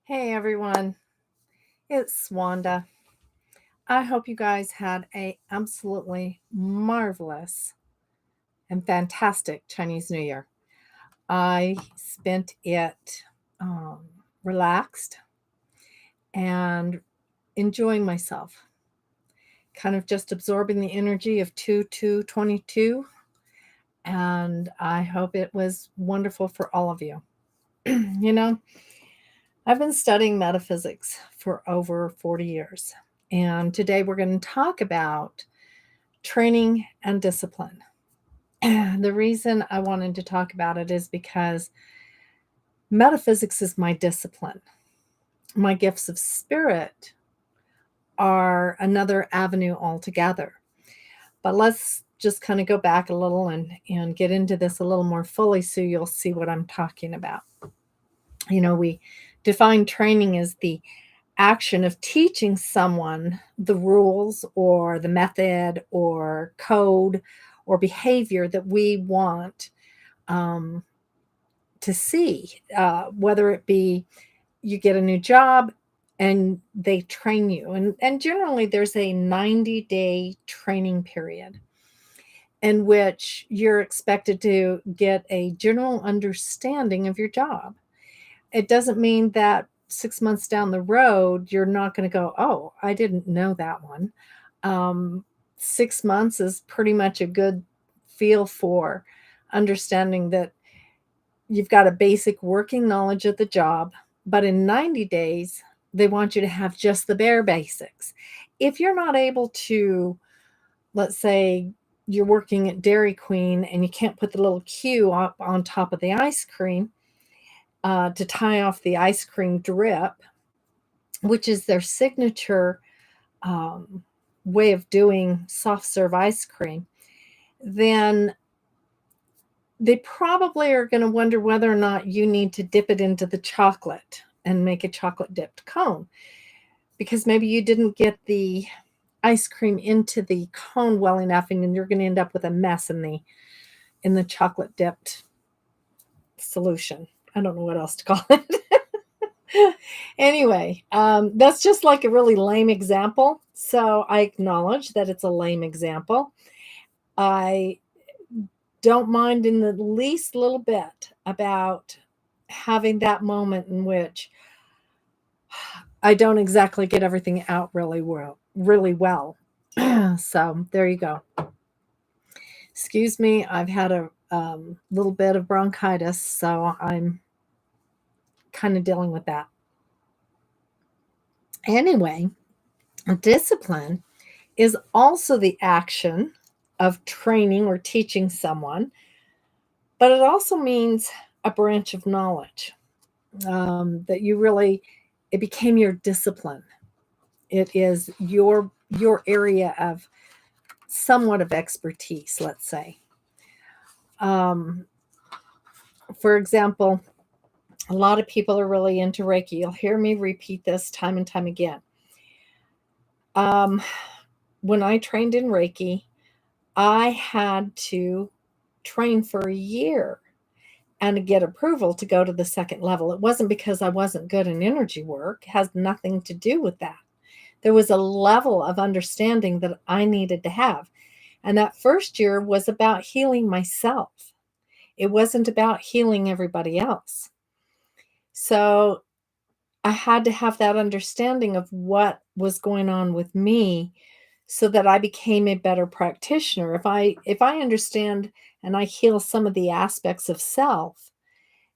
Hey everyone, it's Wanda. I hope you guys had a absolutely marvelous and fantastic Chinese New Year. I spent it relaxed and enjoying myself, kind of just absorbing the energy of 2222, and I hope it was wonderful for all of you. you know, I've been studying metaphysics for over 40 years, and today we're going to talk about training and discipline. The reason I wanted to talk about it is because metaphysics is my discipline. My gifts of spirit are another avenue altogether. But let's just kind of go back a little and get into this a little more fully so you'll see what I'm talking about. We define training as the action of teaching someone the rules or the method or code or behavior that we want um, to see, whether it be you get a new job and they train you. And generally, there's a 90-day training period in which you're expected to get a general understanding of your job. It doesn't mean that 6 months down the road, you're not going to go, oh, I didn't know that one. 6 months is pretty much a good feel for understanding that you've got a basic working knowledge of the job, but in 90 days, they want you to have just the bare basics. If you're not able to, let's say you're working at Dairy Queen and you can't put the little Q up on top of the ice cream to tie off the ice cream drip, which is their signature um, way of doing soft serve ice cream, then they probably are going to wonder whether or not you need to dip it into the chocolate and make a chocolate dipped cone, because maybe you didn't get the ice cream into the cone well enough and you're going to end up with a mess in the chocolate dipped solution. I don't know what else to call it. Anyway, that's just like a really lame example. So I acknowledge that it's a lame example. I don't mind in the least little bit about having that moment in which I don't exactly get everything out really well, really well. So there you go. Excuse me, I've had a little bit of bronchitis, so I'm kind of dealing with that. Anyway, discipline is also the action of training or teaching someone, but it also means a branch of knowledge that it became your discipline. It is your area of somewhat of expertise, let's say. Um, for example, a lot of people are really into Reiki. You'll hear me repeat this time and time again. Um, when I trained in Reiki, I had to train for a year and get approval to go to the second level. It wasn't because I wasn't good in energy work, it has nothing to do with that. There was a level of understanding that I needed to have. And that first year was about healing myself. It wasn't about healing everybody else. So I had to have that understanding of what was going on with me so that I became a better practitioner. If I understand and I heal some of the aspects of self,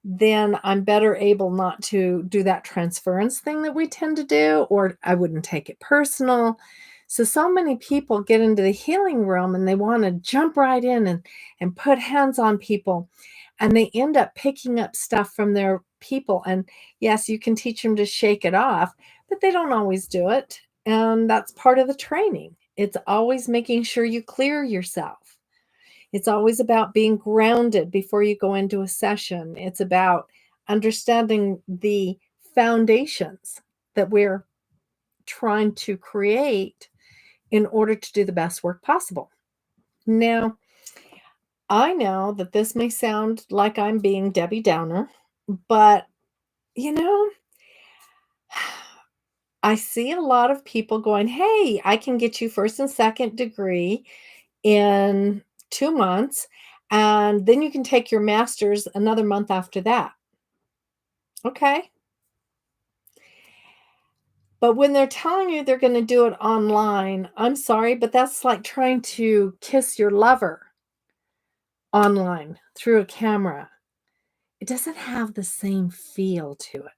then I'm better able not to do that transference thing that we tend to do, or I wouldn't take it personal. So many people get into the healing realm and they want to jump right in and put hands on people. And they end up picking up stuff from their people. And yes, you can teach them to shake it off, but they don't always do it. And that's part of the training. It's always making sure you clear yourself. It's always about being grounded before you go into a session. It's about understanding the foundations that we're trying to create in order to do the best work possible. Now, I know that this may sound like I'm being Debbie Downer, but you know, I see a lot of people going, "Hey, I can get you first and second degree in 2 months, and then you can take your master's another month after that." Okay. But when they're telling you they're gonna do it online, I'm sorry, but that's like trying to kiss your lover online through a camera. It doesn't have the same feel to it.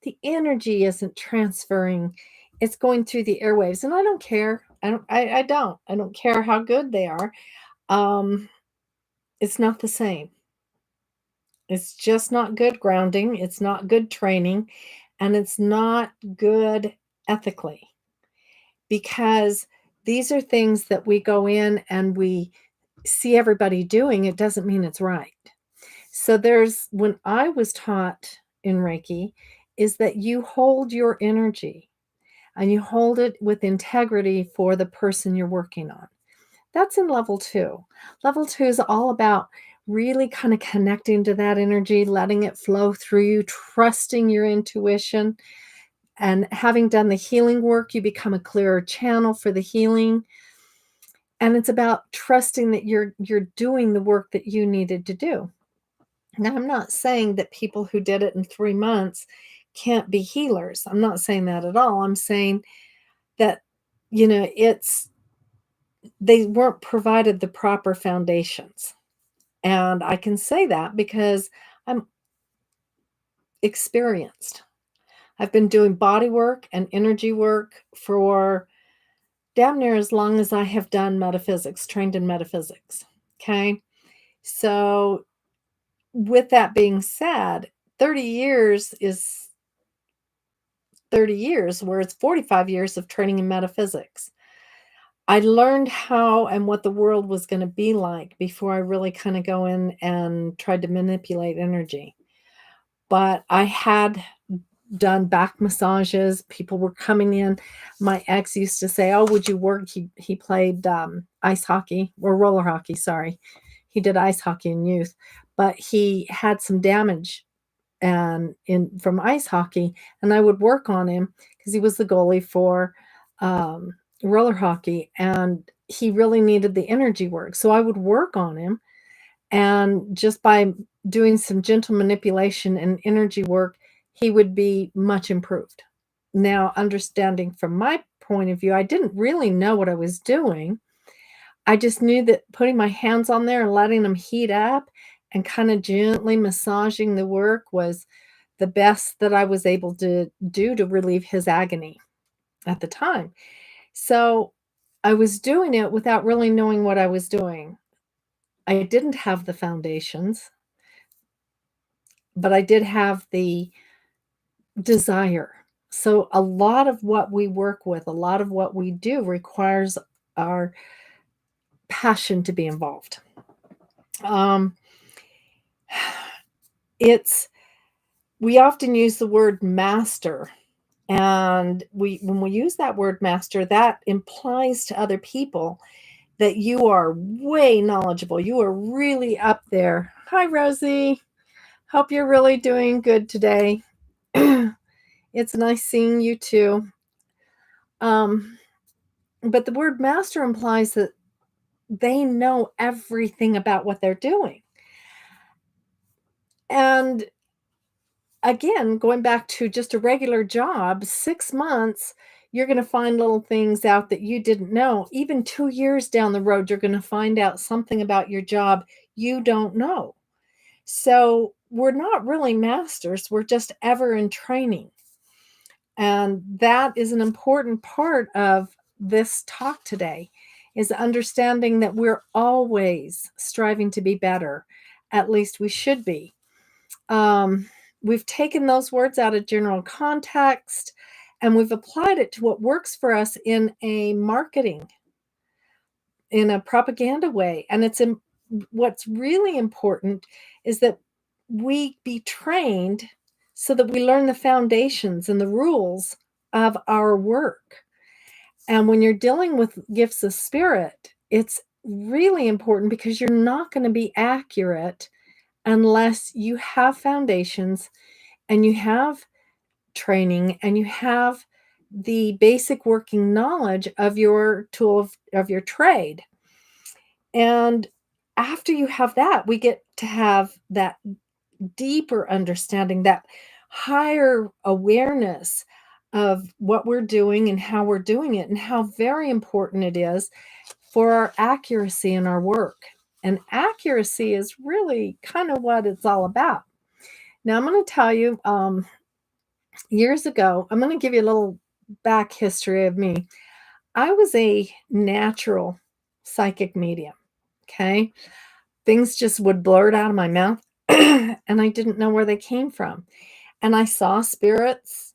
The energy isn't transferring, it's going through the airwaves, and I don't care. I don't care how good they are. Um, it's not the same. It's just not good grounding, it's not good training, and it's not good ethically, because these are things that we go in and we see everybody doing, it doesn't mean it's right. So there's when I was taught in Reiki is that you hold your energy and you hold it with integrity for the person you're working on. That's in level 2. Level 2 is all about really kind of connecting to that energy, letting it flow through you, trusting your intuition, and having done the healing work, you become a clearer channel for the healing. And it's about trusting that you're doing the work that you needed to do. Now, I'm not saying that people who did it in 3 months can't be healers. I'm not saying that at all. I'm saying that, it's they weren't provided the proper foundations. And I can say that because I'm experienced. I've been doing body work and energy work for damn near as long as I have done metaphysics, trained in metaphysics. Okay. So, with that being said, 30 years is 30 years, where it's 45 years of training in metaphysics. I learned how and what the world was going to be like before I really kind of go in and tried to manipulate energy. But I had done back massages. People were coming in. My ex used to say, "Oh, would you work?" He played ice hockey or roller hockey. Sorry, he did ice hockey in youth, but he had some damage and in from ice hockey, and I would work on him because he was the goalie for roller hockey, and he really needed the energy work. So I would work on him, and just by doing some gentle manipulation and energy work, he would be much improved. Now, understanding from my point of view, I didn't really know what I was doing. I just knew that putting my hands on there and letting them heat up and kind of gently massaging the work was the best that I was able to do to relieve his agony at the time. So I was doing it without really knowing what I was doing. I didn't have the foundations, but I did have the desire. So a lot of what we work with, a lot of what we do requires our passion to be involved. Um, it's we often use the word master, and we when we use that word master, that implies to other people that you are way knowledgeable. You are really up there. Hi, Rosie. Hope you're really doing good today. It's nice seeing you too. Um, but the word master implies that they know everything about what they're doing. And again, going back to just a regular job, 6 months, you're gonna find little things out that you didn't know. Even 2 years down the road, you're gonna find out something about your job you don't know. So, we're not really masters, we're just ever in training. And that is an important part of this talk today, is understanding that we're always striving to be better. At least we should be. Um, we've taken those words out of general context and we've applied it to what works for us in a marketing, in a propaganda way. And what's really important is that we be trained so that we learn the foundations and the rules of our work. And when you're dealing with gifts of spirit, it's really important because you're not going to be accurate unless you have foundations and you have training and you have the basic working knowledge of your tool of your trade. And after you have that, we get to have that deeper understanding, that higher awareness of what we're doing and how we're doing it, and how very important it is for our accuracy in our work. And accuracy is really kind of what it's all about. Now, I'm going to tell you, years ago, I'm going to give you a little back history of me. I was a natural psychic medium. Okay. Things just would blurt out of my mouth, and I didn't know where they came from. And I saw spirits.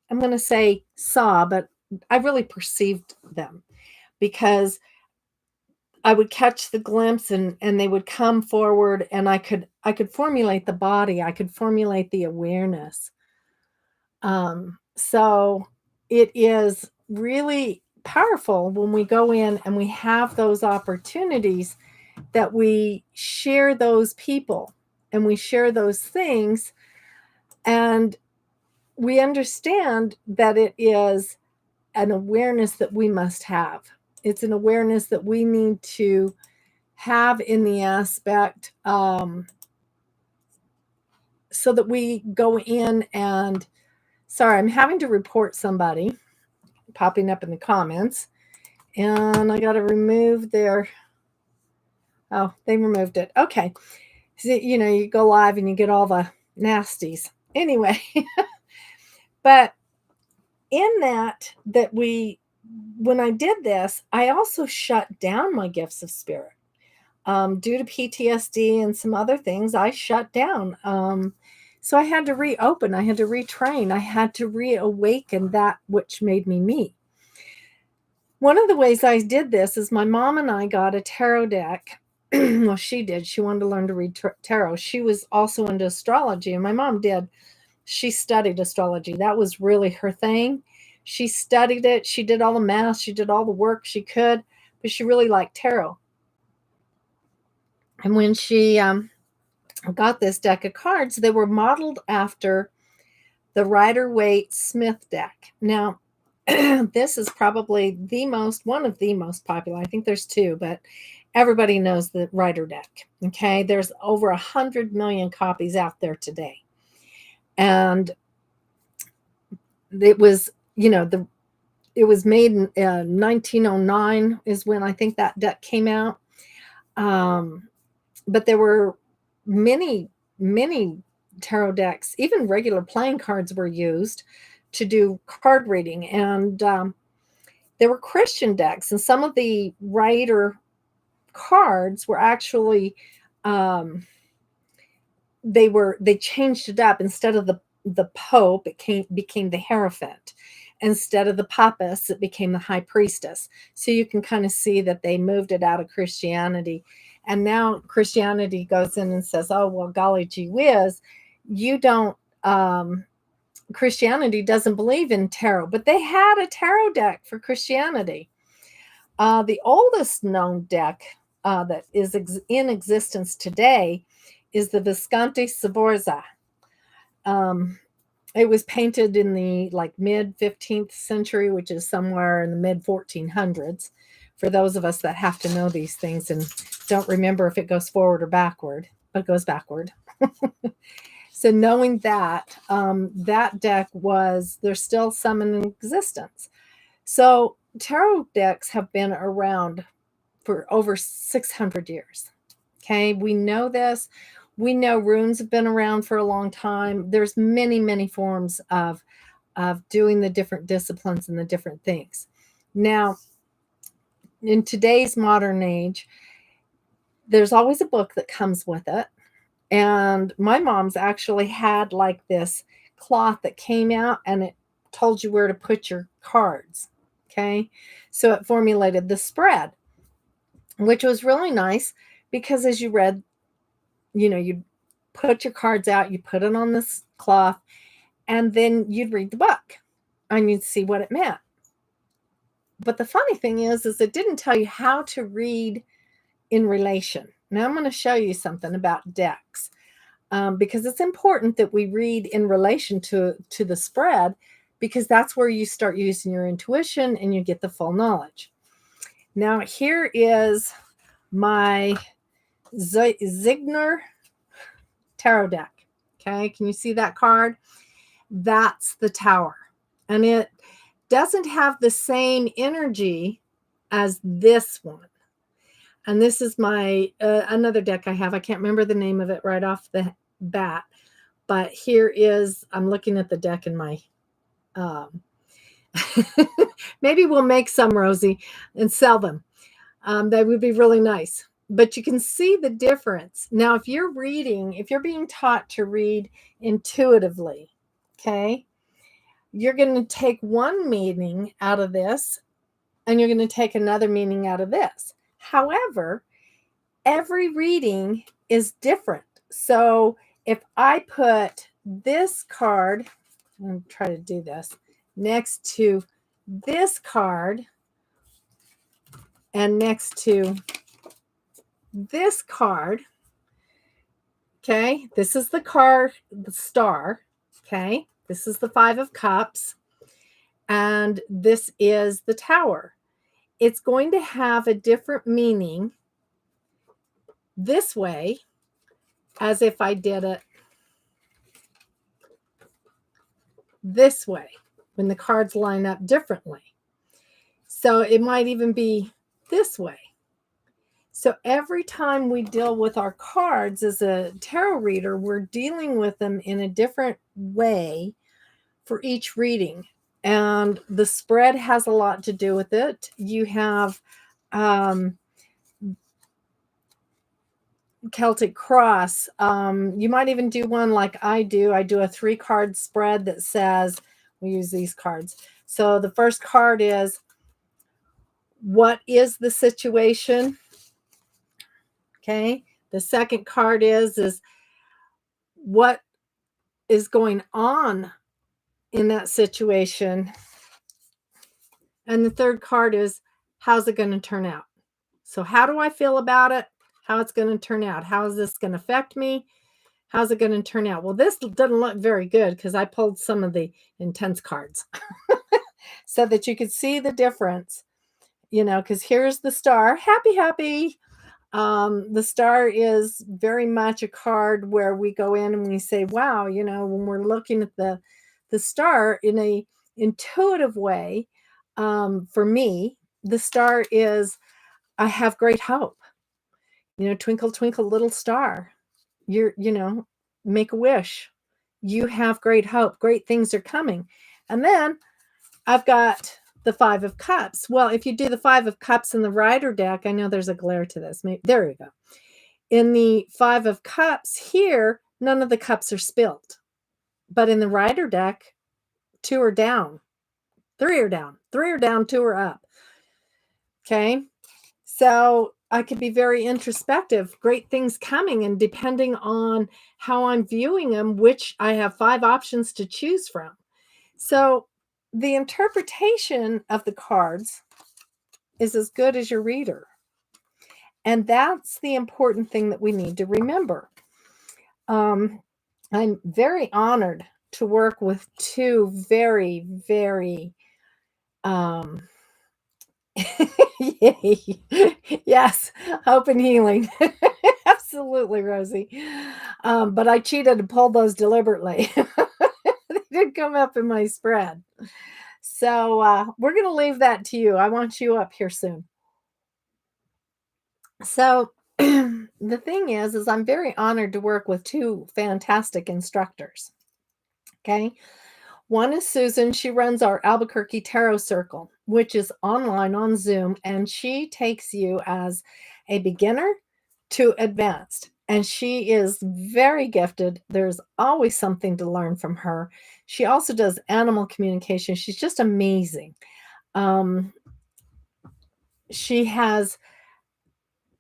I'm going to say saw, but I really perceived them, because I would catch the glimpse, and they would come forward, and I could formulate the body, I could formulate the awareness. So it is really powerful when we go in and we have those opportunities, that we share those people and we share those things, and we understand that it is an awareness that we must have. It's an awareness that we need to have in the aspect, so that we go in and, sorry, I'm having to report somebody popping up in the comments, and I got to remove their, oh, they removed it. Okay. So, you go live and you get all the nasties. Anyway, but in that when I did this, I also shut down my gifts of spirit. Due to PTSD and some other things, I shut down. So I had to reopen, I had to retrain, I had to reawaken that which made me me. One of the ways I did this is my mom and I got a tarot deck. Well, she did. She wanted to learn to read tarot. She was also into astrology, and my mom did. She studied astrology. That was really her thing. She studied it. She did all the math. She did all the work she could, but she really liked tarot. And when she got this deck of cards, they were modeled after the Rider-Waite Smith deck. Now, this is probably one of the most popular. I think there's two, but everybody knows the Rider deck. Okay, there's over 100 million copies out there today, and it was, it was made in 1909 is when I think that deck came out. But there were many tarot decks. Even regular playing cards were used to do card reading, and there were Christian decks, and some of the Rider cards were actually, they changed it up. Instead of the Pope, it became the Hierophant. Instead of the Papist, it became the High Priestess. So you can kind of see that they moved it out of Christianity. And now Christianity goes in and says, oh, well, golly gee whiz, you don't, Christianity doesn't believe in tarot, but they had a tarot deck for Christianity. The oldest known deck that is in existence today is the Visconti Sforza. It was painted in the mid 15th century, which is somewhere in the mid 1400s. For those of us that have to know these things and don't remember if it goes forward or backward, but it goes backward. So knowing that, that deck there's still some in existence. So tarot decks have been around for over 600 years. Okay, we know this. We know runes have been around for a long time. There's many forms of doing the different disciplines and the different things. Now, in today's modern age, there's always a book that comes with it. And my mom's actually had this cloth that came out, and it told you where to put your cards. Okay, so it formulated the spread, which was really nice, because as you read, you'd put your cards out, you put it on this cloth, and then you'd read the book and you'd see what it meant. But the funny thing is it didn't tell you how to read in relation. Now I'm going to show you something about decks, because it's important that we read in relation to the spread, because that's where you start using your intuition and you get the full knowledge. Now, here is my Zigner tarot deck. Okay, can you see that card? That's the Tower. And it doesn't have the same energy as this one. And this is my another deck I have. I can't remember the name of it right off the bat. But here is, I'm looking at the deck in my, maybe we'll make some, Rosie, and sell them. That would be really nice. But you can see the difference. Now, if you're being taught to read intuitively, okay, you're going to take one meaning out of this and you're going to take another meaning out of this. However, every reading is different. So if I put this card, I'm going to try to do this, next to this card and next to this card, okay, this is the card, the star, okay, this is the 5 of Cups, and this is the Tower. It's going to have a different meaning this way as if I did it this way, when the cards line up differently. So it might even be this way. So every time we deal with our cards as a tarot reader, we're dealing with them in a different way for each reading. And the spread has a lot to do with it. You have Celtic Cross. You might even do one like I do. I do a 3-card spread that says, we use these cards. So the first card is, what is the situation? Okay. The second card is what is going on in that situation? And the third card is, how's it going to turn out? So how do I feel about it? How it's going to turn out? How is this going to affect me? How's it going to turn out? Well, this doesn't look very good because I pulled some of the intense cards so that you could see the difference, because here's the star. Happy, happy. The star is very much a card where we go in and we say, wow, when we're looking at the star in a intuitive way, for me, the star is, I have great hope. Twinkle, twinkle, little star. Make a wish. You have great hope. Great things are coming. And then I've got the 5 of Cups. Well, if you do the 5 of Cups in the Rider deck, I know there's a glare to this. There you go. In the 5 of Cups here, none of the cups are spilled. But in the Rider deck, 2 are down. 3 are down. 3 are down, 2 are up. Okay. So I could be very introspective, great things coming, and depending on how I'm viewing them, which I have 5 options to choose from. So the interpretation of the cards is as good as your reader. And that's the important thing that we need to remember. I'm very honored to work with 2 very, very, yay. Yes, hope and healing. Absolutely, Rosie. But I cheated and pulled those deliberately. They did come up in my spread. So we're going to leave that to you. I want you up here soon. So the thing is I'm very honored to work with 2 fantastic instructors. Okay. One is Susan. She runs our Albuquerque Tarot Circle, which is online on Zoom, and she takes you as a beginner to advanced. And she is very gifted. There's always something to learn from her. She also does animal communication. She's just amazing. She has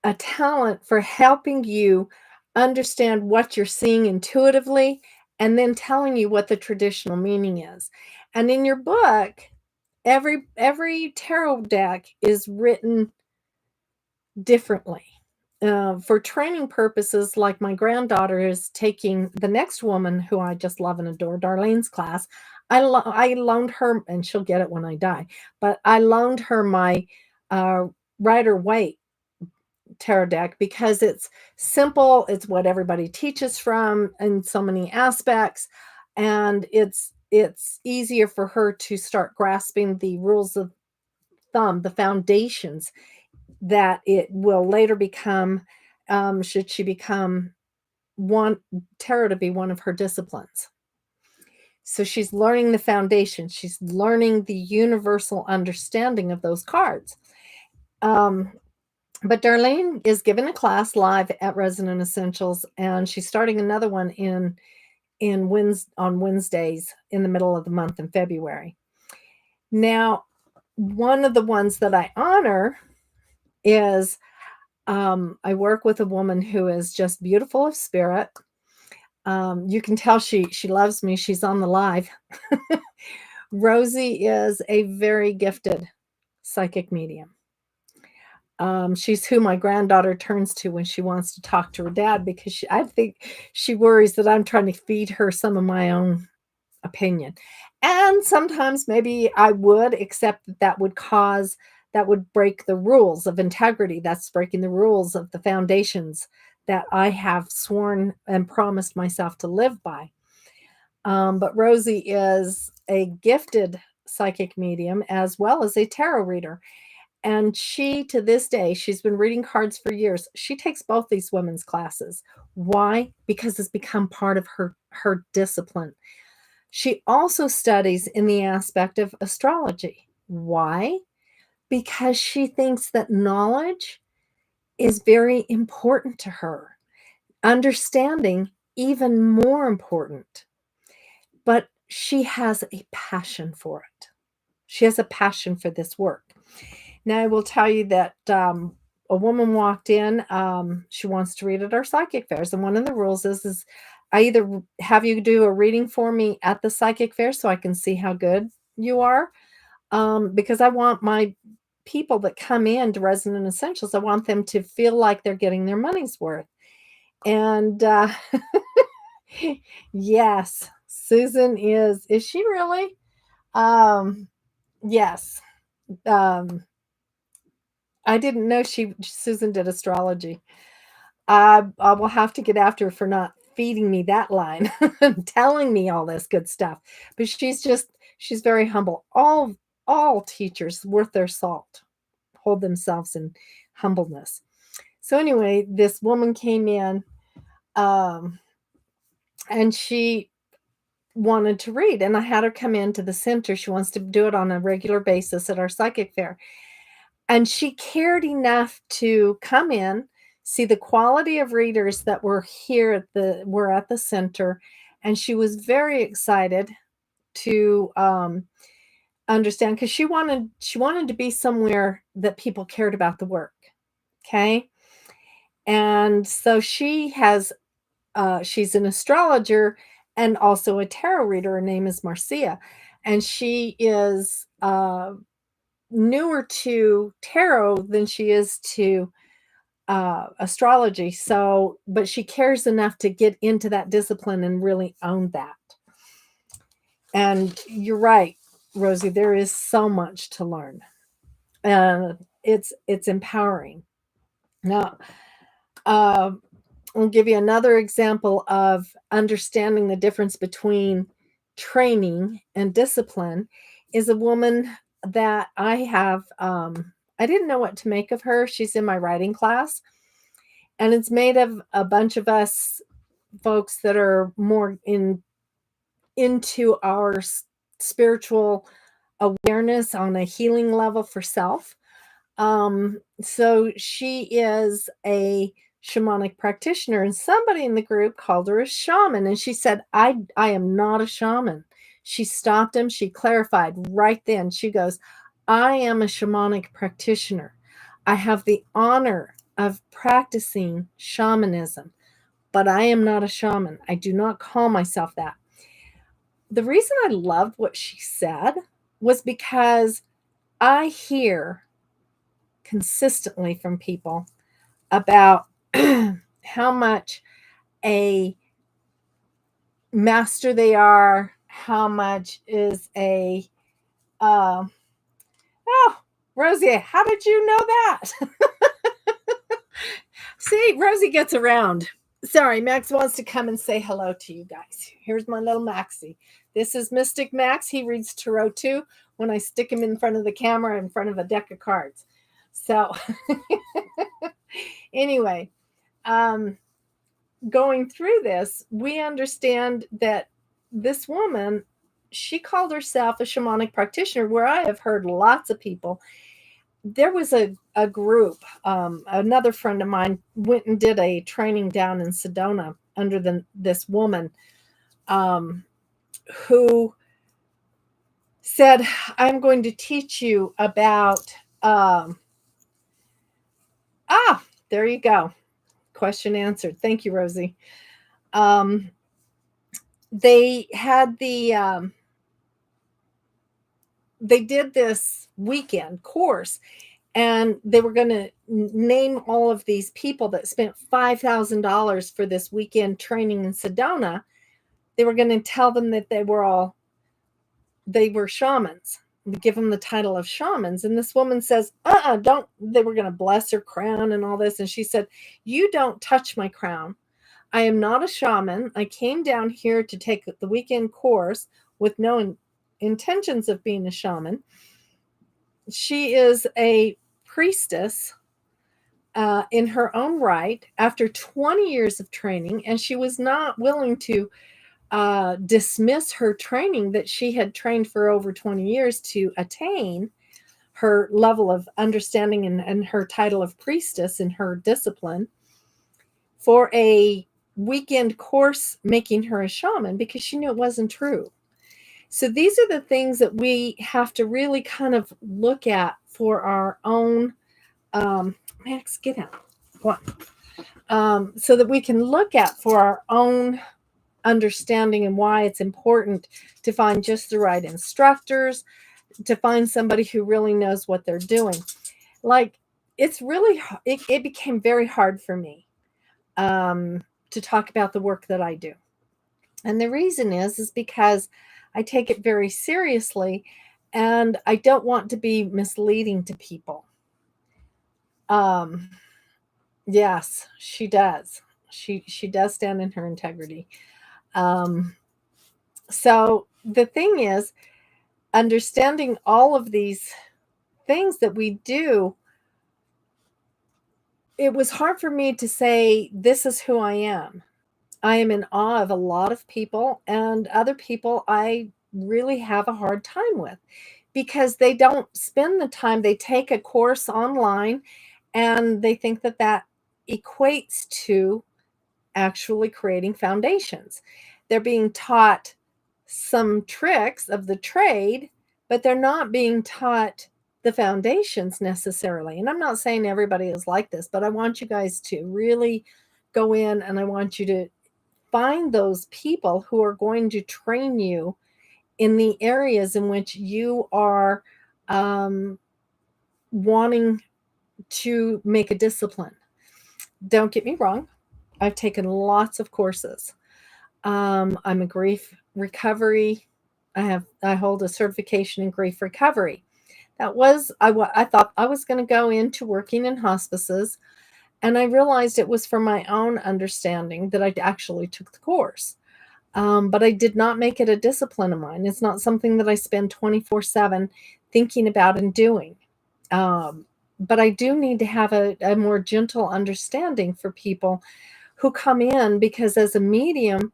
a talent for helping you understand what you're seeing intuitively and then telling you what the traditional meaning is. And in your book, every tarot deck is written differently. for training purposes, like my granddaughter is taking the next woman who I just love and adore, Darlene's class. I loaned her, and she'll get it when I die, but I loaned her my Rider Waite tarot deck because it's simple. It's what everybody teaches from in so many aspects, and it's easier for her to start grasping the rules of thumb, the foundations that it will later become, should she become one tarot to be one of her disciplines. So she's learning the foundation. She's learning the universal understanding of those cards. But Darlene is giving a class live at Resonant Essentials, and she's starting another one on Wednesdays in the middle of the month in February. Now, one of the ones that I honor is I work with a woman who is just beautiful of spirit. You can tell she loves me. She's on the live. Rosie is a very gifted psychic medium. She's who my granddaughter turns to when she wants to talk to her dad, because I think she worries that I'm trying to feed her some of my own opinion. And sometimes maybe I would, except that would break the rules of integrity. That's breaking the rules of the foundations that I have sworn and promised myself to live by. But Rosie is a gifted psychic medium as well as a tarot reader. And she, to this day, she's been reading cards for years. She takes both these women's classes. Why? Because it's become part of her discipline. She also studies in the aspect of astrology. Why? Because she thinks that knowledge is very important to her. Understanding, even more important. But she has a passion for it. She has a passion for this work. Now, I will tell you that a woman walked in. She wants to read at our psychic fairs. And one of the rules is I either have you do a reading for me at the psychic fair so I can see how good you are, because I want my people that come in to Resonant Essentials, I want them to feel like they're getting their money's worth. And yes, Susan is she really? Yes. Um, I didn't know Susan did astrology. I will have to get after her for not feeding me that line, telling me all this good stuff. But she's very humble. All teachers worth their salt hold themselves in humbleness. So anyway, this woman came in, and she wanted to read, and I had her come into the center. She wants to do it on a regular basis at our psychic fair. And she cared enough to come in, see the quality of readers that were at the center, and she was very excited to understand, because she wanted to be somewhere that people cared about the work. Okay, and so she's an astrologer and also a tarot reader. Her name is Marcia, and she is newer to tarot than she is to astrology. So, but she cares enough to get into that discipline and really own that. And you're right, Rosie, there is so much to learn. It's empowering. Now, I'll give you another example of understanding the difference between training and discipline. Is a woman that I have. I didn't know what to make of her. She's in my writing class, and it's made of a bunch of us folks that are more into our spiritual awareness on a healing level for self. So she is a shamanic practitioner, and somebody in the group called her a shaman, and she said, I am not a shaman. She stopped him. She clarified right then. She goes, I am a shamanic practitioner. I have the honor of practicing shamanism, but I am not a shaman. I do not call myself that. The reason I loved what she said was because I hear consistently from people about how much a master they are, how much is a oh, Rosie, how did you know that? See, Rosie gets around. Sorry, Max wants to come and say hello to you guys. Here's my little Maxie. This is Mystic Max. He reads tarot too when I stick him in front of the camera in front of a deck of cards. So anyway, going through this, we understand that this woman, she called herself a shamanic practitioner, where I have heard lots of people. There was a group, another friend of mine went and did a training down in Sedona under this woman who said, I'm going to teach you about, there you go. Question answered. Thank you, Rosie. They had they did this weekend course, and they were going to name all of these people that spent $5,000 for this weekend training in Sedona. They were going to tell them that they were shamans, give them the title of shamans. And this woman says, don't. They were going to bless her crown and all this. And she said, you don't touch my crown. I am not a shaman. I came down here to take the weekend course with no intentions of being a shaman. She is a priestess in her own right after 20 years of training, and she was not willing to dismiss her training that she had trained for over 20 years to attain her level of understanding and her title of priestess in her discipline for a weekend course making her a shaman, because she knew it wasn't true. So these are the things that we have to really kind of look at for our own Max, get out. One. So that we can look at for our own understanding, and why it's important to find just the right instructors, to find somebody who really knows what they're doing. Like, it's really, it became very hard for me to talk about the work that I do. And the reason is because I take it very seriously, and I don't want to be misleading to people. Yes, she does. She does stand in her integrity. So the thing is, understanding all of these things that we do, it was hard for me to say, this is who I am. I am in awe of a lot of people, and other people I really have a hard time with, because they don't spend the time. They take a course online and they think that that equates to actually creating foundations. They're being taught some tricks of the trade, but they're not being taught the foundations necessarily. And I'm not saying everybody is like this, but I want you guys to really go in, and I want you to find those people who are going to train you in the areas in which you are wanting to make a discipline. Don't get me wrong, I've taken lots of courses. I'm a grief recovery. I hold a certification in grief recovery. That was I thought I was going to go into working in hospices, and I realized it was for my own understanding that I actually took the course. But I did not make it a discipline of mine. It's not something that I spend 24/7 thinking about and doing. But I do need to have a more gentle understanding for people who come in, because as a medium,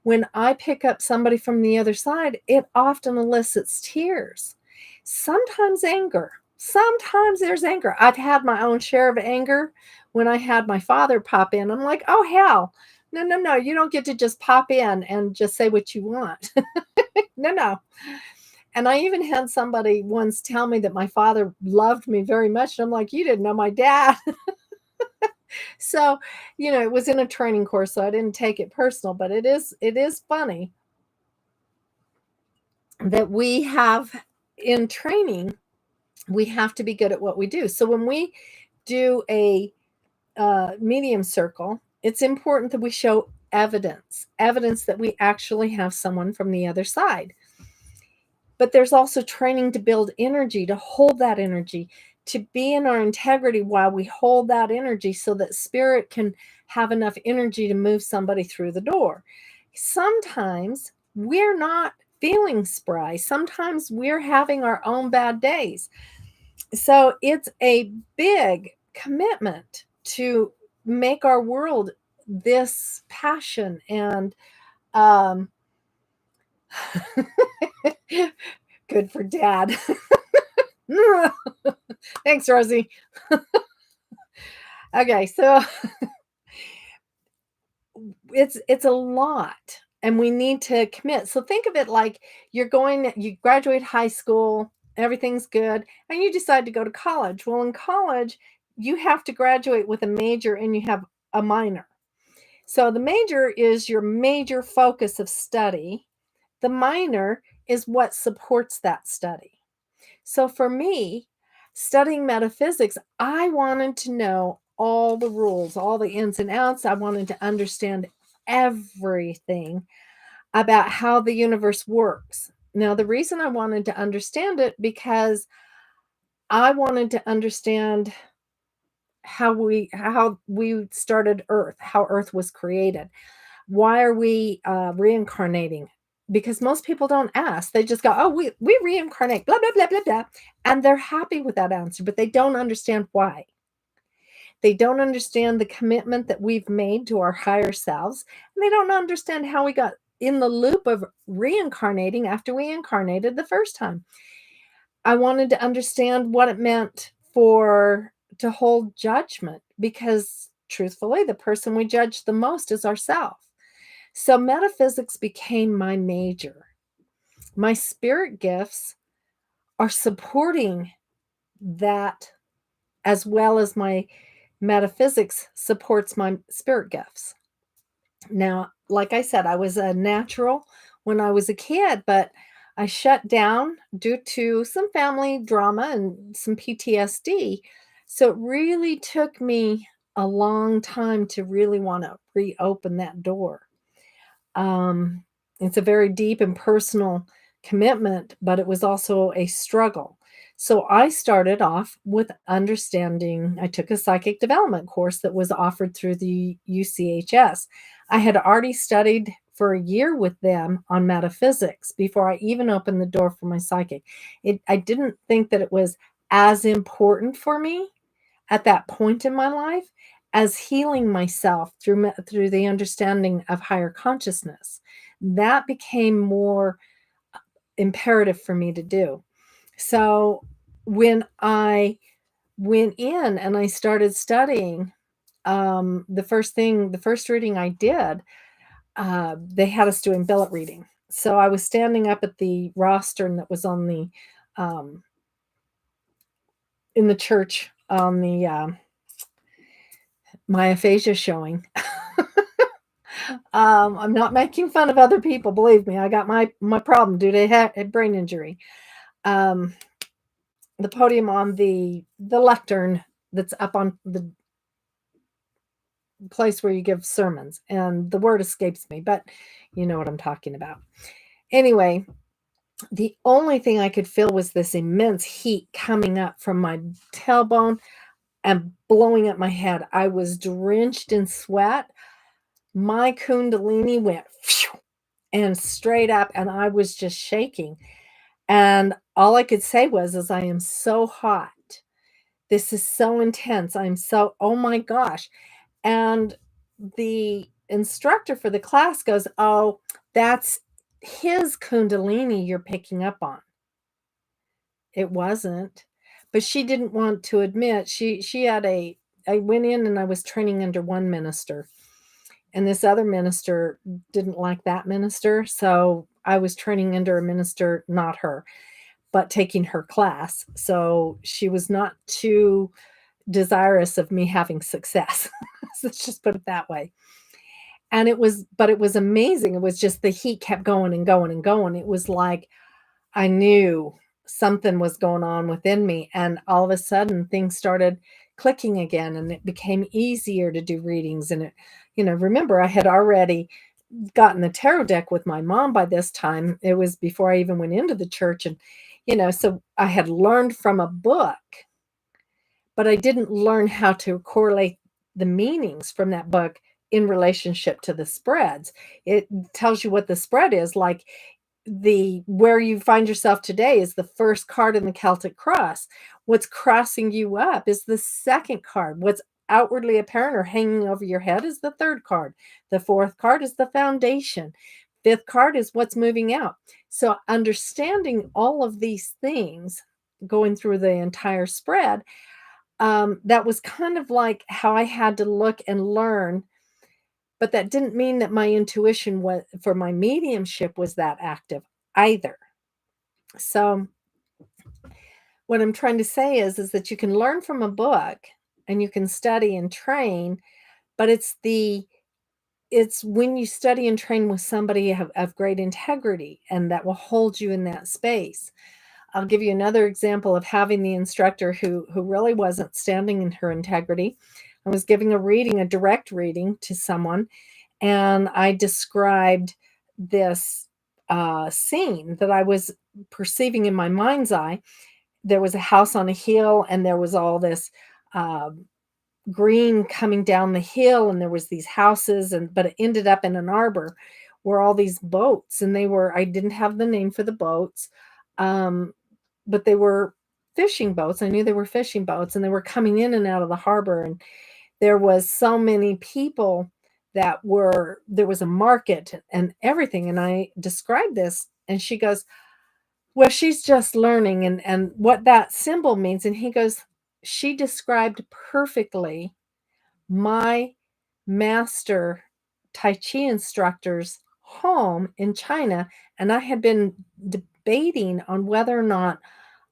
when I pick up somebody from the other side, it often elicits tears, sometimes anger. Sometimes there's anger. I've had my own share of anger when I had my father pop in. I'm like, oh, hell. No, no, no. You don't get to just pop in and just say what you want. No, no. And I even had somebody once tell me that my father loved me very much. And I'm like, you didn't know my dad. So, it was in a training course, so I didn't take it personal, but it is funny that we have in training, we have to be good at what we do. So when we do a medium circle, it's important that we show evidence that we actually have someone from the other side. But there's also training to build energy, to hold that energy, to be in our integrity while we hold that energy so that spirit can have enough energy to move somebody through the door. Sometimes we're not feeling spry. Sometimes we're having our own bad days. So it's a big commitment to make our world this passion and um good for dad. Thanks, Rosie. Okay, so it's a lot and we need to commit. So think of it like you graduate high school, everything's good, and you decide to go to college. Well, in college, you have to graduate with a major and you have a minor. So the major is your major focus of study. The minor is what supports that study. So for me, studying metaphysics, I wanted to know all the rules, all the ins and outs. I wanted to understand everything about how the universe works. Now, the reason I wanted to understand it because I wanted to understand how we started Earth, how Earth was created. Why are we reincarnating? Because most people don't ask. They just go, oh, we reincarnate, blah, blah, blah, blah, blah. And they're happy with that answer, but they don't understand why. They don't understand the commitment that we've made to our higher selves. And they don't understand how we got in the loop of reincarnating after we incarnated the first time. I wanted to understand what it meant to hold judgment because truthfully, the person we judge the most is ourselves. So metaphysics became my major. My spirit gifts are supporting that as well as my metaphysics supports my spirit gifts. Now, like I said, I was a natural when I was a kid, but I shut down due to some family drama and some PTSD. So it really took me a long time to really want to reopen that door. Um, it's a very deep and personal commitment, but it was also a struggle. So I started off with understanding. I took a psychic development course that was offered through the UCHS. I had already studied for a year with them on metaphysics before I even opened the door for my psychic. I didn't think that it was as important for me at that point in my life as healing myself through the understanding of higher consciousness. That became more imperative for me to do. So when I went in and I started studying, the first reading I did, they had us doing billet reading. So I was standing up at the rostrum that was on the in the church on the my aphasia showing. I'm not making fun of other people. Believe me, I got my problem due to a brain injury. Um, the podium on the lectern that's up on the place where you give sermons, and the word escapes me, but you know what I'm talking about. Anyway, the only thing I could feel was this immense heat coming up from my tailbone and blowing up my head. I was drenched in sweat. My kundalini went phew, and straight up, and I was just shaking. And all I could say was, is I am so hot. This is so intense. Oh my gosh. And the instructor for the class goes, oh, that's his kundalini you're picking up on. It wasn't. But she didn't want to admit. I went in and I was training under one minister. And this other minister didn't like that minister. So I was training under a minister, not her, but taking her class. So she was not too desirous of me having success. Let's just put it that way. And but it was amazing. It was just the heat kept going and going and going. It was like I knew something was going on within me. And all of a sudden things started clicking again, and it became easier to do readings. And remember, I had already gotten the tarot deck with my mom by this time. It was before I even went into the church. And, so I had learned from a book, but I didn't learn how to correlate the meanings from that book in relationship to the spreads. It tells you what the spread is. Like, the where you find yourself today is the first card in the Celtic cross. What's crossing you up is the second card. What's outwardly apparent or hanging over your head is the third card. The fourth card is the foundation. Fifth card is what's moving out. So understanding all of these things, going through the entire spread, that was kind of like how I had to look and learn. But that didn't mean that my intuition for my mediumship was that active either. So what I'm trying to say is that you can learn from a book and you can study and train, but it's when you study and train with somebody of great integrity and that will hold you in that space. I'll give you another example of having the instructor who really wasn't standing in her integrity. I was giving a direct reading to someone, and I described this scene that I was perceiving in my mind's eye. There was a house on a hill, and there was all this uh, green coming down the hill, and there was these houses, but it ended up in an arbor where all these boats, and I didn't have the name for the boats, um, but they were fishing boats. I knew they were fishing boats, and they were coming in and out of the harbor, and there was so many people there was a market and everything. And I described this, and she goes, well, she's just learning, and what that symbol means. And he goes, she described perfectly my master Tai Chi instructor's home in China. And I had been debating on whether or not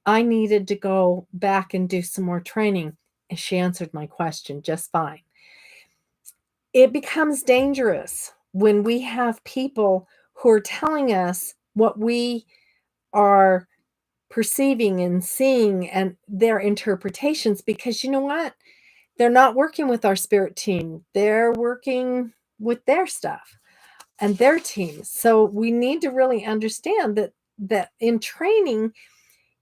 I needed to go back and do some more training. And she answered my question just fine. It becomes dangerous when we have people who are telling us what we are perceiving and seeing and their interpretations, because you know what? They're not working with our spirit team. They're working with their stuff and their teams. So we need to really understand that in training,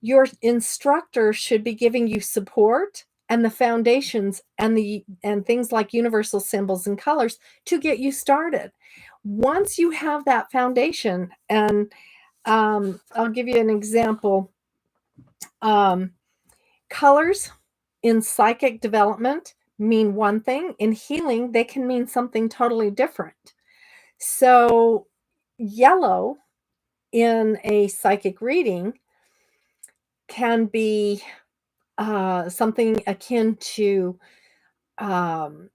your instructor should be giving you support and the foundations and things like universal symbols and colors to get you started. Once you have that foundation, and I'll give you an example. Um, Colors in psychic development mean one thing. In healing, they can mean something totally different. So, yellow in a psychic reading can be something akin to um,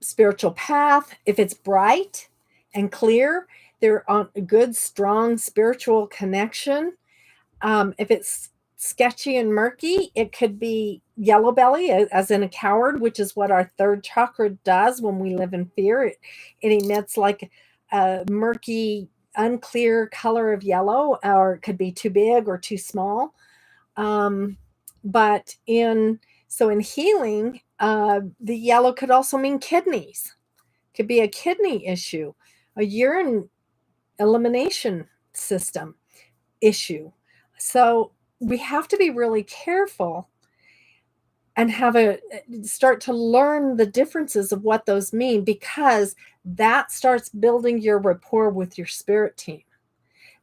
spiritual path. If it's bright and clear, they're on a good, strong spiritual connection. If it's sketchy and murky, it could be yellow belly, as in a coward, which is what our third chakra does when we live in fear. It emits like a murky, unclear color of yellow, or it could be too big or too small. Um, but in healing, the yellow could also mean kidneys. Could be a kidney issue, a urine elimination system issue. So we have to be really careful and start to learn the differences of what those mean, because that starts building your rapport with your spirit team.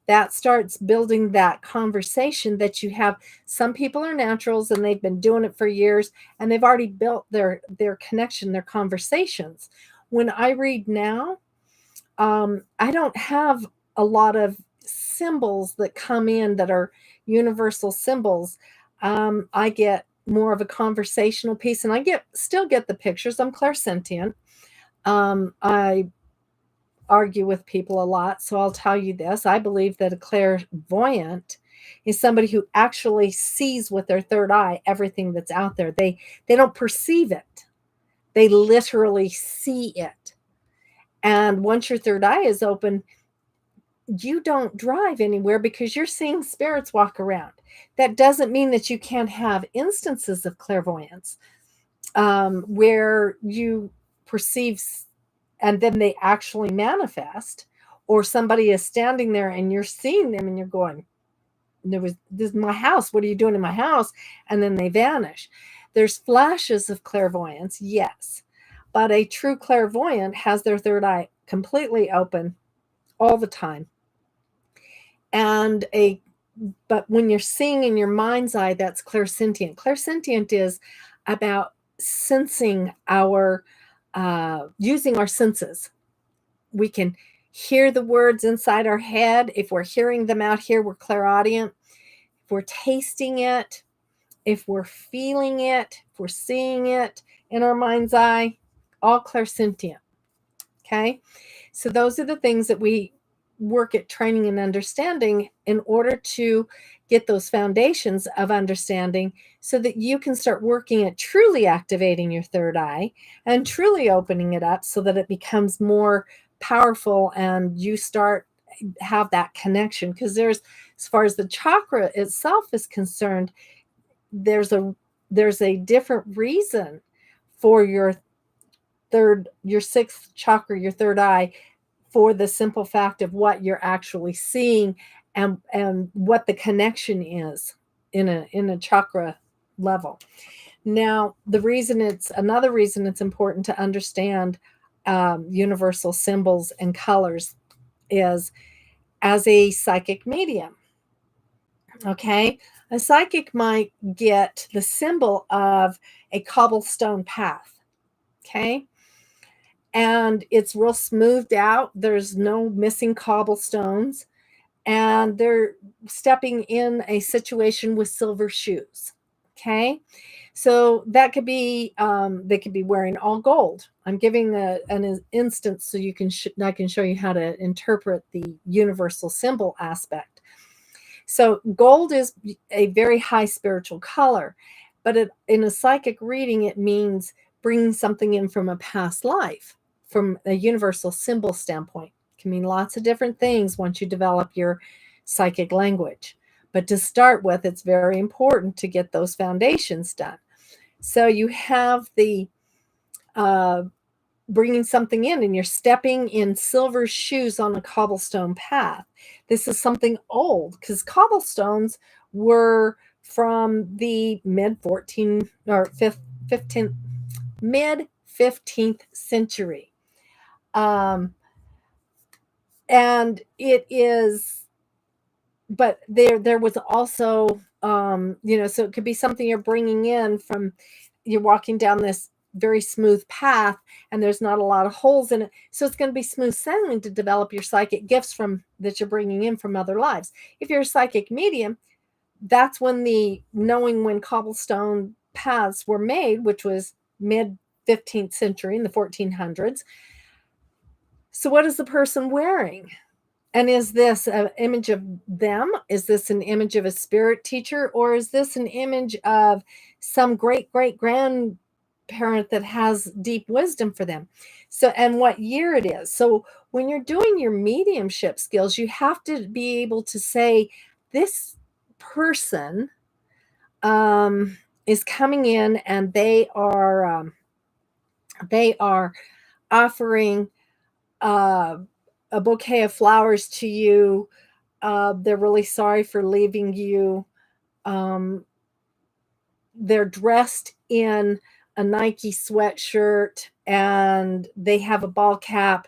That starts building that conversation that you have. Some people are naturals and they've been doing it for years, and they've already built their connection, their conversations. When I read now, I don't have a lot of symbols that come in that are universal symbols. I get more of a conversational piece, and I still get the pictures. I'm clairsentient. I argue with people a lot, so I'll tell you this. I believe that a clairvoyant is somebody who actually sees with their third eye everything that's out there. They don't perceive it. They literally see it. And once your third eye is open, you don't drive anywhere because you're seeing spirits walk around. That doesn't mean that you can't have instances of clairvoyance where you perceive and then they actually manifest, or somebody is standing there and you're seeing them and you're going, this is my house. What are you doing in my house? And then they vanish. There's flashes of clairvoyance, yes, but a true clairvoyant has their third eye completely open all the time. And but when you're seeing in your mind's eye, that's clairsentient. Clairsentient is about sensing our using our senses. We can hear the words inside our head. If we're hearing them out here, we're clairaudient. If we're tasting it, if we're feeling it, if we're seeing it in our mind's eye, all clairsentient. Okay. So those are the things that we work at training and understanding in order to get those foundations of understanding so that you can start working at truly activating your third eye and truly opening it up so that it becomes more powerful and you start have that connection. Because there's, as far as the chakra itself is concerned, there's a different reason for your sixth chakra, your third eye, for the simple fact of what you're actually seeing and what the connection is in a chakra level. Now, another reason it's important to understand universal symbols and colors is as a psychic medium. Okay, a psychic might get the symbol of a cobblestone path. Okay, and it's real smoothed out. There's no missing cobblestones, and they're stepping in a situation with silver shoes. Okay, so that could be they could be wearing all gold. I'm giving an instance so you can I can show you how to interpret the universal symbol aspect. So gold is a very high spiritual color, but in a psychic reading, it means bringing something in from a past life. From a universal symbol standpoint, it can mean lots of different things once you develop your psychic language. But to start with, it's very important to get those foundations done. So you have the bringing something in and you're stepping in silver shoes on a cobblestone path. This is something old because cobblestones were from the mid 14th or 15th, mid 15th century. And it is, but there was also, so it could be something you're bringing in from, you're walking down this very smooth path and there's not a lot of holes in it. So it's going to be smooth sailing to develop your psychic gifts from that you're bringing in from other lives. If you're a psychic medium, that's when the knowing when cobblestone paths were made, which was mid 15th century in the 1400s. So what is the person wearing? And is this an image of them? Is this an image of a spirit teacher? Or is this an image of some great grandparent that has deep wisdom for them? So, and what year it is. So when you're doing your mediumship skills, you have to be able to say, this person is coming in and they are offering a bouquet of flowers to you. They're really sorry for leaving you. Um, they're dressed in a Nike sweatshirt and they have a ball cap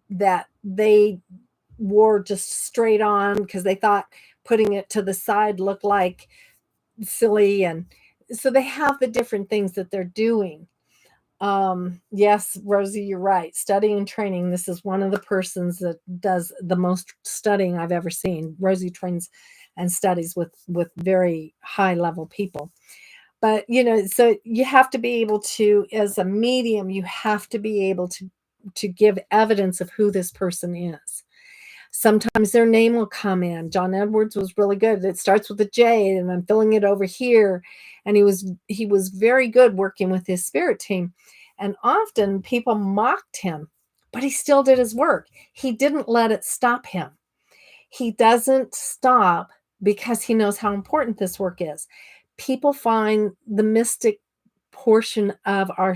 that they wore just straight on because they thought putting it to the side looked like silly. And so they have the different things that they're doing. Yes, Rosie, you're right. Studying and training. This is one of the persons that does the most studying I've ever seen. Rosie trains and studies with very high level people. But so you have to be able to, as a medium, you have to be able to give evidence of who this person is. Sometimes their name will come in. John Edwards was really good. It starts with a J, and I'm filling it over here. And he was very good working with his spirit team. And often people mocked him, but he still did his work. He didn't let it stop him. He doesn't stop because he knows how important this work is. People find the mystic portion of our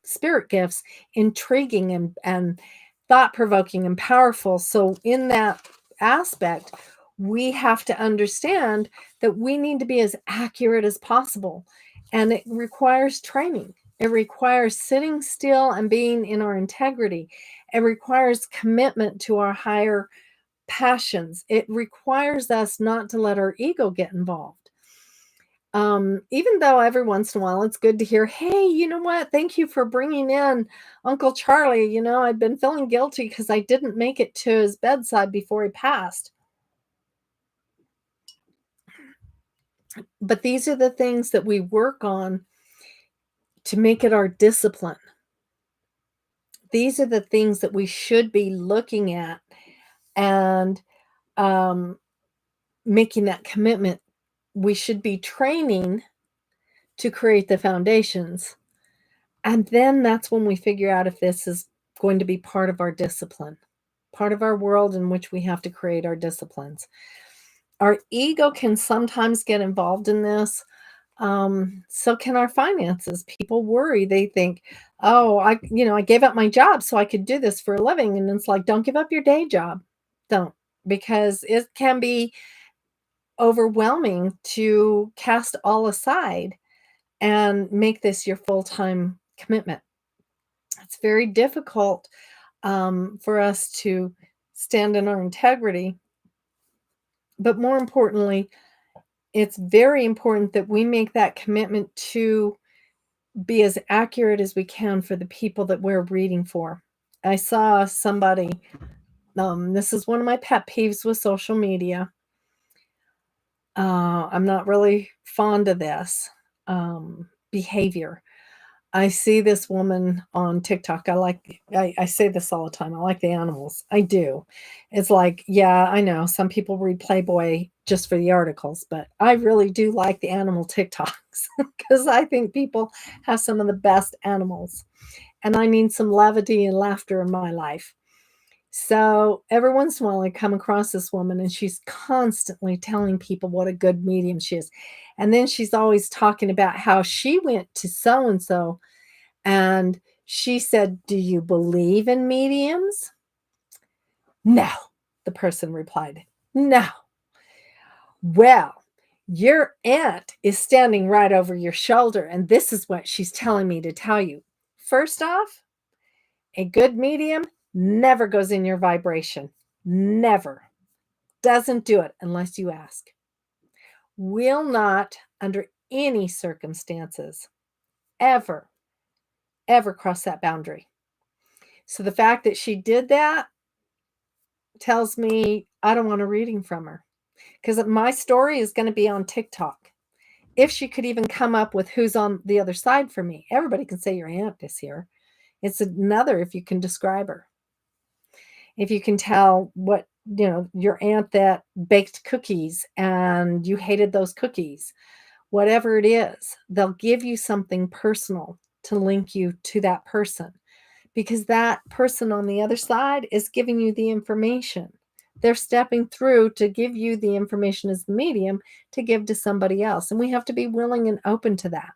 spirit gifts intriguing and thought-provoking and powerful. So in that aspect, we have to understand that we need to be as accurate as possible. And it requires training. It requires sitting still and being in our integrity. It requires commitment to our higher passions. It requires us not to let our ego get involved. Even though every once in a while it's good to hear, hey, you know what? Thank you for bringing in Uncle Charlie. You know, I've been feeling guilty because I didn't make it to his bedside before he passed. But these are the things that we work on to make it our discipline. These are the things that we should be looking at and making that commitment. We should be training to create the foundations. And then that's when we figure out if this is going to be part of our discipline, part of our world in which we have to create our disciplines. Our ego can sometimes get involved in this. So can our finances. People worry. They think, oh, I gave up my job so I could do this for a living. And it's like, don't give up your day job. Don't, because it can be overwhelming to cast all aside and make this your full-time commitment. It's very difficult for us to stand in our integrity. But more importantly, it's very important that we make that commitment to be as accurate as we can for the people that we're reading for. I saw somebody, this is one of my pet peeves with social media. I'm not really fond of this behavior. I see this woman on TikTok. I say this all the time. I like the animals. I do. It's like, yeah, I know some people read Playboy just for the articles, but I really do like the animal TikToks because I think people have some of the best animals. And I need some levity and laughter in my life. So every once in a while, I come across this woman and she's constantly telling people what a good medium she is. And then she's always talking about how she went to so and so and she said, "Do you believe in mediums?" "No," the person replied. "No." "Well, your aunt is standing right over your shoulder, and this is what she's telling me to tell you. First off, a good medium never goes in your vibration. Never. Doesn't do it unless you ask. Will not, under any circumstances, ever, ever cross that boundary." So the fact that she did that tells me I don't want a reading from her because my story is going to be on TikTok. If she could even come up with who's on the other side for me, everybody can say your aunt is here. It's another if you can describe her. If you can tell what, your aunt that baked cookies and you hated those cookies, whatever it is, they'll give you something personal to link you to that person because that person on the other side is giving you the information. They're stepping through to give you the information as the medium to give to somebody else. And we have to be willing and open to that.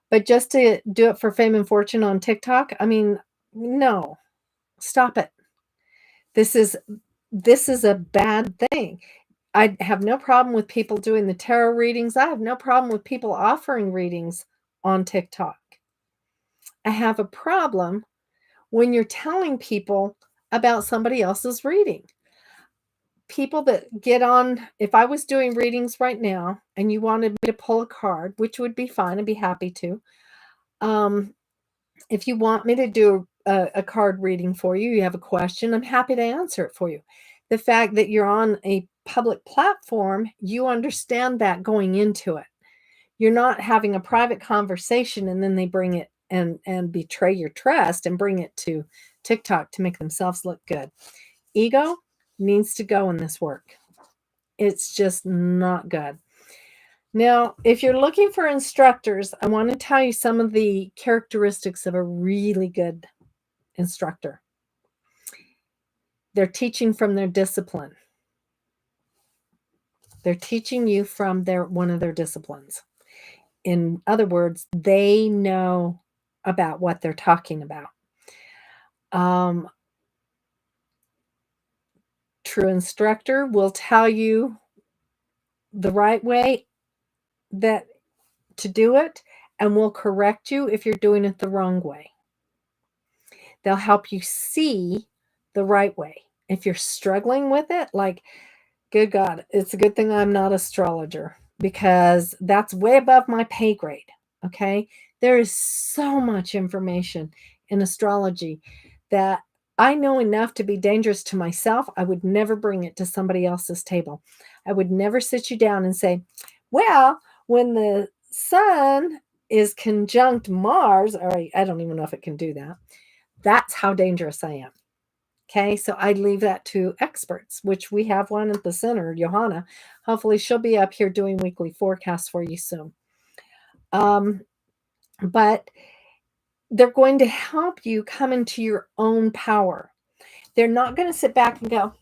But just to do it for fame and fortune on TikTok, I mean, no, stop it. This is a bad thing. I have no problem with people doing the tarot readings. I have no problem with people offering readings on TikTok. I have a problem when you're telling people about somebody else's reading. People that get on, if I was doing readings right now and you wanted me to pull a card, which would be fine, I'd be happy to. If you want me to do a card reading for you, you have a question, I'm happy to answer it for you. The fact that you're on a public platform, you understand that going into it. You're not having a private conversation and then they bring it and betray your trust and bring it to TikTok to make themselves look good. Ego needs to go in this work. It's just not good. Now, if you're looking for instructors, I want to tell you some of the characteristics of a really good instructor. They're teaching from their discipline. They're teaching you from one of their disciplines. In other words, they know about what they're talking about. True instructor will tell you the right way that to do it, and will correct you if you're doing it the wrong way. They'll help you see the right way. If you're struggling with it, like, good God, it's a good thing I'm not an astrologer, because that's way above my pay grade. Okay. There is so much information in astrology that I know enough to be dangerous to myself. I would never bring it to somebody else's table. I would never sit you down and say, well, when the sun is conjunct Mars, or I don't even know if it can do that. That's how dangerous I am. Okay, so I leave that to experts, which we have one at the center, Johanna. Hopefully she'll be up here doing weekly forecasts for you soon. But they're going to help you come into your own power. They're not going to sit back and go,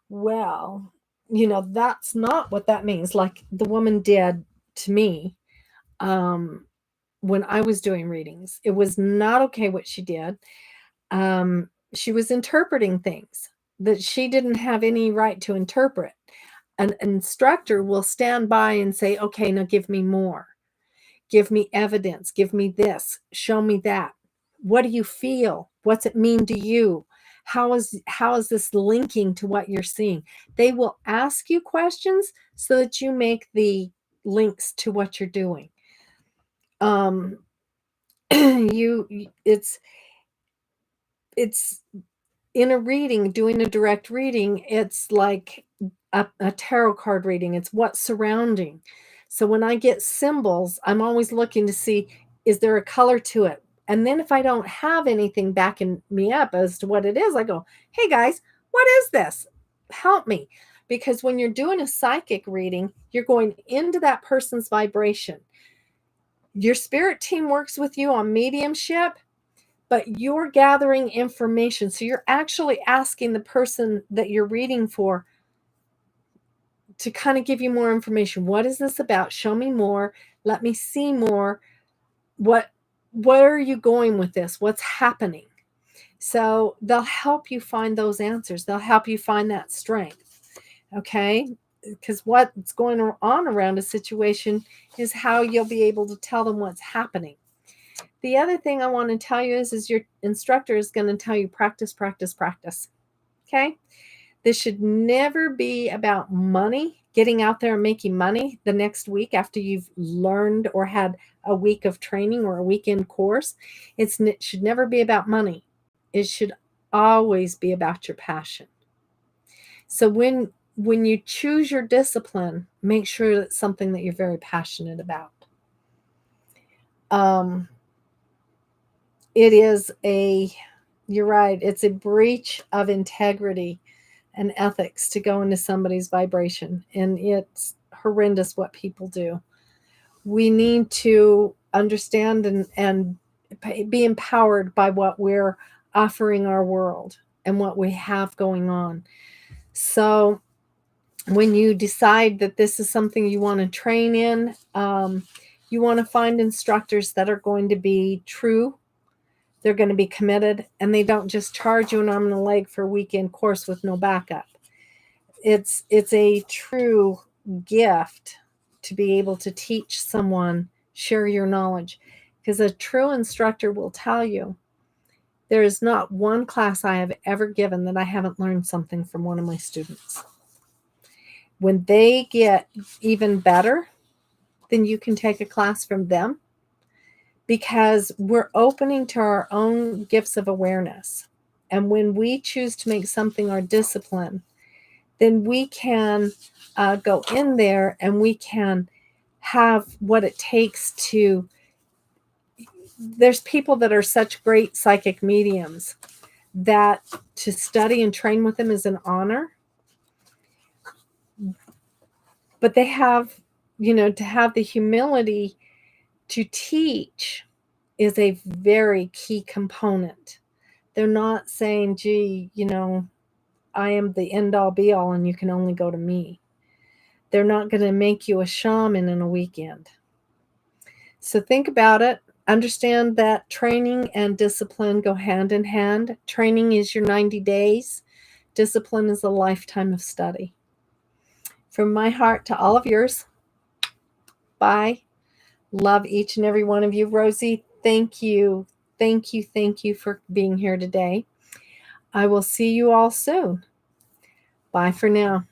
well, that's not what that means. Like the woman did to me when I was doing readings. It was not okay what she did. She was interpreting things that she didn't have any right to interpret. An instructor will stand by and say, okay, now give me more. Give me evidence. Give me this. Show me that. What do you feel? What's it mean to you? How is this linking to what you're seeing? They will ask you questions so that you make the links to what you're doing. It's in a reading, doing a direct reading, it's like a tarot card reading. It's what's surrounding. So when I get symbols, I'm always looking to see, is there a color to it? And then if I don't have anything backing me up as to what it is, I go, hey guys, what is this? Help me. Because when you're doing a psychic reading, you're going into that person's vibration. Your spirit team works with you on mediumship, but you're gathering information. So you're actually asking the person that you're reading for to kind of give you more information. What is this about? Show me more. Let me see more. Where are you going with this? What's happening? So they'll help you find those answers. They'll help you find that strength. Okay? Because what's going on around a situation is how you'll be able to tell them what's happening. The other thing I want to tell you is your instructor is going to tell you practice, practice, practice. Okay? This should never be about money, getting out there and making money the next week after you've learned or had a week of training or a weekend course. It should never be about money. It should always be about your passion. So when you choose your discipline, make sure it's something that you're very passionate about. You're right, it's a breach of integrity and ethics to go into somebody's vibration. And it's horrendous what people do. We need to understand and be empowered by what we're offering our world and what we have going on. So when you decide that this is something you want to train in, you want to find instructors that are going to be true. They're going to be committed, and they don't just charge you an arm and a leg for a weekend course with no backup. It's a true gift to be able to teach someone, share your knowledge, because a true instructor will tell you, there is not one class I have ever given that I haven't learned something from one of my students. When they get even better, then you can take a class from them, because we're opening to our own gifts of awareness. And when we choose to make something our discipline, then we can go in there and we can have what it takes to. There's people that are such great psychic mediums that to study and train with them is an honor. But they have, to have the humility to teach is a very key component. They're not saying, gee, I am the end all be all and you can only go to me. They're not going to make you a shaman in a weekend. So think about it. Understand that training and discipline go hand in hand. Training is your 90 days. Discipline is a lifetime of study. From my heart to all of yours, bye. Love each and every one of you. Rosie, thank you. Thank you. Thank you for being here today. I will see you all soon. Bye for now.